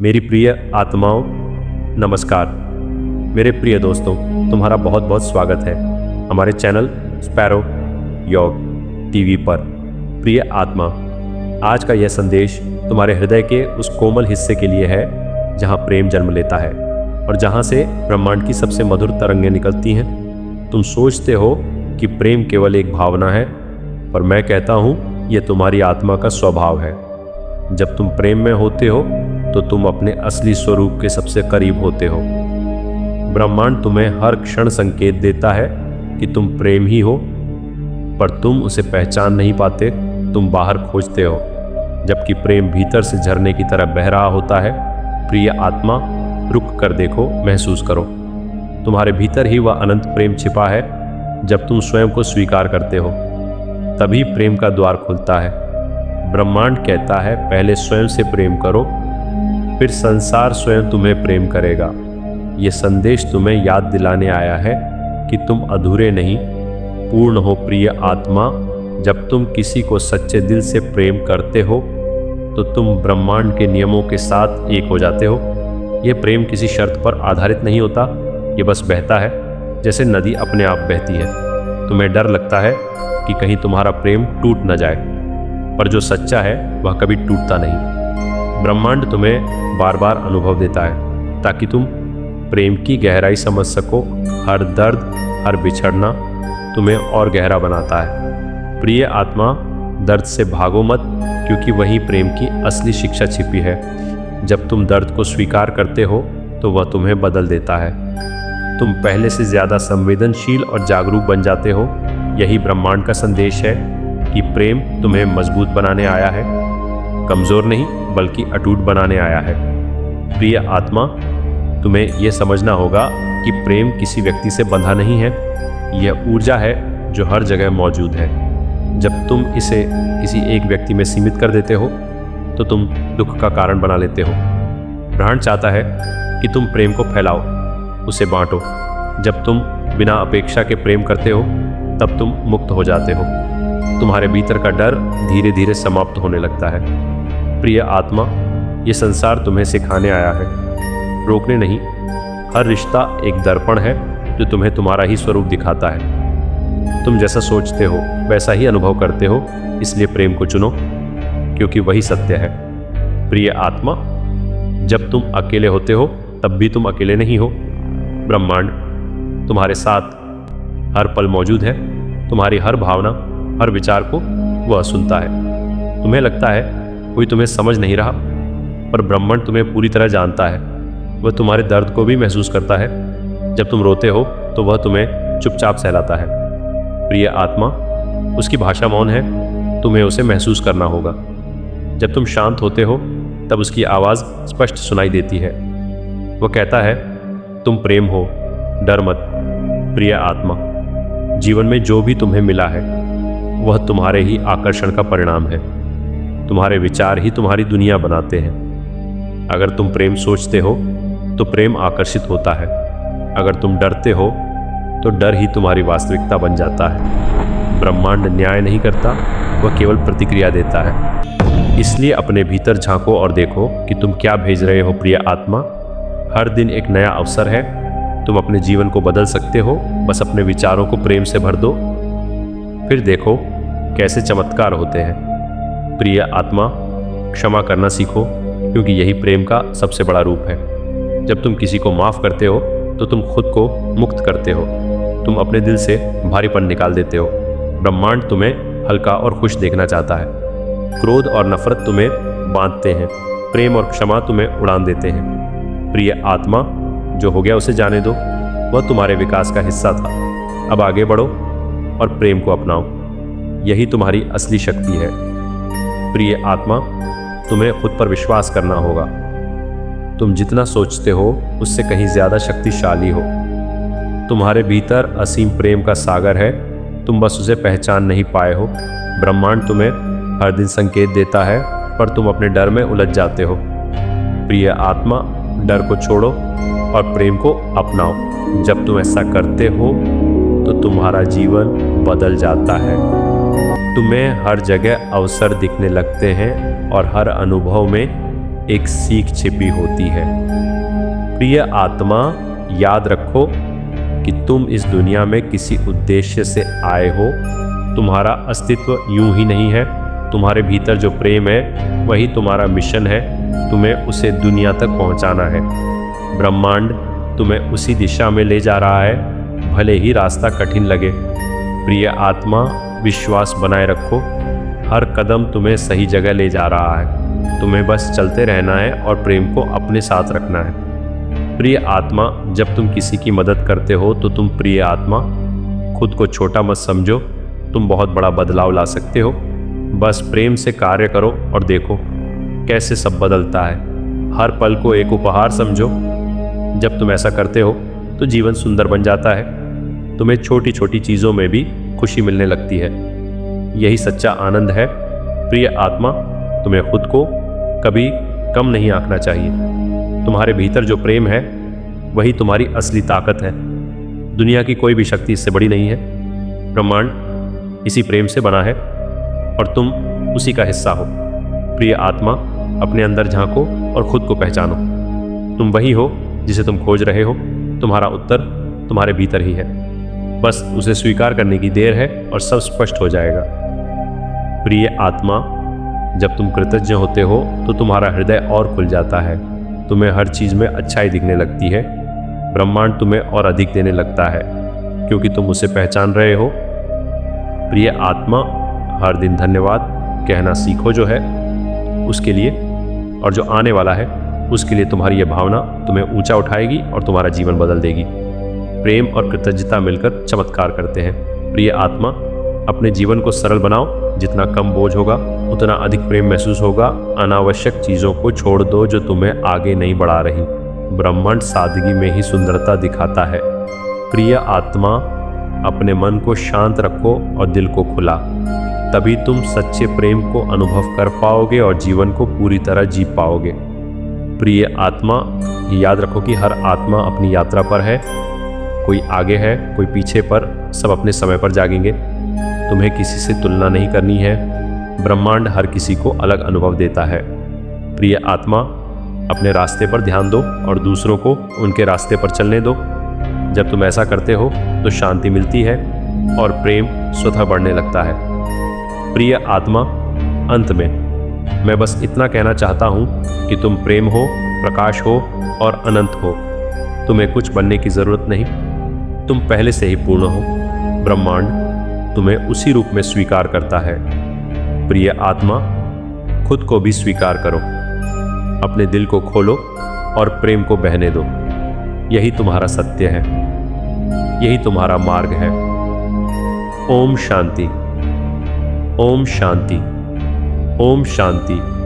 मेरी प्रिय आत्माओं, नमस्कार। मेरे प्रिय दोस्तों, तुम्हारा बहुत बहुत स्वागत है हमारे चैनल स्पैरो योग टीवी पर। प्रिय आत्मा, आज का यह संदेश तुम्हारे हृदय के उस कोमल हिस्से के लिए है जहां प्रेम जन्म लेता है और जहां से ब्रह्मांड की सबसे मधुर तरंगें निकलती हैं। तुम सोचते हो कि प्रेम केवल एक भावना है, पर मैं कहता हूं यह तुम्हारी आत्मा का स्वभाव है। जब तुम प्रेम में होते हो तो तुम अपने असली स्वरूप के सबसे करीब होते हो। ब्रह्मांड तुम्हें हर क्षण संकेत देता है कि तुम प्रेम ही हो, पर तुम उसे पहचान नहीं पाते, तुम बाहर खोजते हो, जबकि प्रेम भीतर से झरने की तरह बह रहा होता है। प्रिय आत्मा, रुक कर देखो, महसूस करो, तुम्हारे भीतर ही वह अनंत प्रेम छिपा है। जब तुम स्वयं को स्वीकार करते हो तभी प्रेम का द्वार खुलता है। ब्रह्मांड कहता है, पहले स्वयं से प्रेम करो, फिर संसार स्वयं तुम्हें प्रेम करेगा। ये संदेश तुम्हें याद दिलाने आया है कि तुम अधूरे नहीं, पूर्ण हो। प्रिय आत्मा, जब तुम किसी को सच्चे दिल से प्रेम करते हो तो तुम ब्रह्मांड के नियमों के साथ एक हो जाते हो। ये प्रेम किसी शर्त पर आधारित नहीं होता, ये बस बहता है जैसे नदी अपने आप बहती है। तुम्हें डर लगता है कि कहीं तुम्हारा प्रेम टूट न जाए, पर जो सच्चा है वह कभी टूटता नहीं। ब्रह्मांड तुम्हें बार बार अनुभव देता है ताकि तुम प्रेम की गहराई समझ सको। हर दर्द, हर बिछड़ना तुम्हें और गहरा बनाता है। प्रिय आत्मा, दर्द से भागो मत, क्योंकि वही प्रेम की असली शिक्षा छिपी है। जब तुम दर्द को स्वीकार करते हो तो वह तुम्हें बदल देता है। तुम पहले से ज़्यादा संवेदनशील और जागरूक बन जाते हो। यही ब्रह्मांड का संदेश है कि प्रेम तुम्हें मजबूत बनाने आया है, कमज़ोर नहीं बल्कि अटूट बनाने आया है। प्रिय आत्मा, तुम्हें यह समझना होगा कि प्रेम किसी व्यक्ति से बंधा नहीं है, यह ऊर्जा है जो हर जगह मौजूद है। जब तुम इसे किसी एक व्यक्ति में सीमित कर देते हो तो तुम दुख का कारण बना लेते हो। ब्रह्मांड चाहता है कि तुम प्रेम को फैलाओ, उसे बांटो। जब तुम बिना अपेक्षा के प्रेम करते हो तब तुम मुक्त हो जाते हो। तुम्हारे भीतर का डर धीरे धीरे समाप्त होने लगता है। प्रिय आत्मा, ये संसार तुम्हें सिखाने आया है, रोकने नहीं। हर रिश्ता एक दर्पण है जो तुम्हें तुम्हारा ही स्वरूप दिखाता है। तुम जैसा सोचते हो वैसा ही अनुभव करते हो, इसलिए प्रेम को चुनो, क्योंकि वही सत्य है। प्रिय आत्मा, जब तुम अकेले होते हो तब भी तुम अकेले नहीं हो। ब्रह्मांड तुम्हारे साथ हर पल मौजूद है। तुम्हारी हर भावना, हर विचार को वह सुनता है। तुम्हें लगता है कोई तुम्हें समझ नहीं रहा, पर ब्रह्मांड तुम्हें पूरी तरह जानता है। वह तुम्हारे दर्द को भी महसूस करता है। जब तुम रोते हो तो वह तुम्हें चुपचाप सहलाता है। प्रिय आत्मा, उसकी भाषा मौन है, तुम्हें उसे महसूस करना होगा। जब तुम शांत होते हो तब उसकी आवाज़ स्पष्ट सुनाई देती है। वह कहता है, तुम प्रेम हो, डर मत। प्रिय आत्मा, जीवन में जो भी तुम्हें मिला है वह तुम्हारे ही आकर्षण का परिणाम है। तुम्हारे विचार ही तुम्हारी दुनिया बनाते हैं। अगर तुम प्रेम सोचते हो तो प्रेम आकर्षित होता है। अगर तुम डरते हो तो डर ही तुम्हारी वास्तविकता बन जाता है। ब्रह्मांड न्याय नहीं करता, वह केवल प्रतिक्रिया देता है। इसलिए अपने भीतर झांको और देखो कि तुम क्या भेज रहे हो। प्रिय आत्मा, हर दिन एक नया अवसर है। तुम अपने जीवन को बदल सकते हो, बस अपने विचारों को प्रेम से भर दो, फिर देखो कैसे चमत्कार होते हैं। प्रिय आत्मा, क्षमा करना सीखो, क्योंकि यही प्रेम का सबसे बड़ा रूप है। जब तुम किसी को माफ़ करते हो तो तुम खुद को मुक्त करते हो। तुम अपने दिल से भारीपन निकाल देते हो। ब्रह्मांड तुम्हें हल्का और खुश देखना चाहता है। क्रोध और नफरत तुम्हें बांधते हैं, प्रेम और क्षमा तुम्हें उड़ान देते हैं। प्रिय आत्मा, जो हो गया उसे जाने दो, वह तुम्हारे विकास का हिस्सा था। अब आगे बढ़ो और प्रेम को अपनाओ, यही तुम्हारी असली शक्ति है। प्रिय आत्मा, तुम्हें खुद पर विश्वास करना होगा। तुम जितना सोचते हो उससे कहीं ज़्यादा शक्तिशाली हो। तुम्हारे भीतर असीम प्रेम का सागर है, तुम बस उसे पहचान नहीं पाए हो। ब्रह्मांड तुम्हें हर दिन संकेत देता है, पर तुम अपने डर में उलझ जाते हो। प्रिय आत्मा, डर को छोड़ो और प्रेम को अपनाओ। जब तुम ऐसा करते हो तो तुम्हारा जीवन बदल जाता है। तुम्हें हर जगह अवसर दिखने लगते हैं और हर अनुभव में एक सीख छिपी होती है। प्रिय आत्मा, याद रखो कि तुम इस दुनिया में किसी उद्देश्य से आए हो। तुम्हारा अस्तित्व यूं ही नहीं है। तुम्हारे भीतर जो प्रेम है वही तुम्हारा मिशन है। तुम्हें उसे दुनिया तक पहुंचाना है। ब्रह्मांड तुम्हें उसी दिशा में ले जा रहा है, भले ही रास्ता कठिन लगे। प्रिय आत्मा, विश्वास बनाए रखो। हर कदम तुम्हें सही जगह ले जा रहा है। तुम्हें बस चलते रहना है और प्रेम को अपने साथ रखना है। प्रिय आत्मा, जब तुम किसी की मदद करते हो तो तुम प्रिय आत्मा खुद को छोटा मत समझो। तुम बहुत बड़ा बदलाव ला सकते हो। बस प्रेम से कार्य करो और देखो कैसे सब बदलता है। हर पल को एक उपहार समझो। जब तुम ऐसा करते हो तो जीवन सुंदर बन जाता है। तुम्हें छोटी छोटी चीज़ों में भी खुशी मिलने लगती है। यही सच्चा आनंद है। प्रिय आत्मा, तुम्हें खुद को कभी कम नहीं आंकना चाहिए। तुम्हारे भीतर जो प्रेम है वही तुम्हारी असली ताकत है। दुनिया की कोई भी शक्ति इससे बड़ी नहीं है। ब्रह्मांड इसी प्रेम से बना है और तुम उसी का हिस्सा हो। प्रिय आत्मा, अपने अंदर झांको और खुद को पहचानो। तुम वही हो जिसे तुम खोज रहे हो। तुम्हारा उत्तर तुम्हारे भीतर ही है। बस उसे स्वीकार करने की देर है और सब स्पष्ट हो जाएगा। प्रिय आत्मा, जब तुम कृतज्ञ होते हो तो तुम्हारा हृदय और खुल जाता है। तुम्हें हर चीज़ में अच्छाई दिखने लगती है। ब्रह्मांड तुम्हें और अधिक देने लगता है क्योंकि तुम उसे पहचान रहे हो। प्रिय आत्मा, हर दिन धन्यवाद कहना सीखो जो है उसके लिए, और जो आने वाला है उसके लिए तुम्हारी यह भावना तुम्हें ऊंचा उठाएगी और तुम्हारा जीवन बदल देगी। प्रेम और कृतज्ञता मिलकर चमत्कार करते हैं। प्रिय आत्मा, अपने जीवन को सरल बनाओ। जितना कम बोझ होगा उतना अधिक प्रेम महसूस होगा। अनावश्यक चीज़ों को छोड़ दो जो तुम्हें आगे नहीं बढ़ा रही। ब्रह्मांड सादगी में ही सुंदरता दिखाता है। प्रिय आत्मा, अपने मन को शांत रखो और दिल को खुला। तभी तुम सच्चे प्रेम को अनुभव कर पाओगे और जीवन को पूरी तरह जी पाओगे। प्रिय आत्मा, याद रखो कि हर आत्मा अपनी यात्रा पर है। कोई आगे है, कोई पीछे, पर सब अपने समय पर जागेंगे। तुम्हें किसी से तुलना नहीं करनी है। ब्रह्मांड हर किसी को अलग अनुभव देता है। प्रिय आत्मा, अपने रास्ते पर ध्यान दो और दूसरों को उनके रास्ते पर चलने दो। जब तुम ऐसा करते हो तो शांति मिलती है और प्रेम स्वतः बढ़ने लगता है। प्रिय आत्मा, अंत में मैं बस इतना कहना चाहता हूँ कि तुम प्रेम हो, प्रकाश हो और अनंत हो। तुम्हें कुछ बनने की ज़रूरत नहीं। तुम पहले से ही पूर्ण हो। ब्रह्मांड तुम्हें उसी रूप में स्वीकार करता है। प्रिय आत्मा, खुद को भी स्वीकार करो। अपने दिल को खोलो और प्रेम को बहने दो। यही तुम्हारा सत्य है। यही तुम्हारा मार्ग है। ओम शांति। ओम शांति। ओम शांति।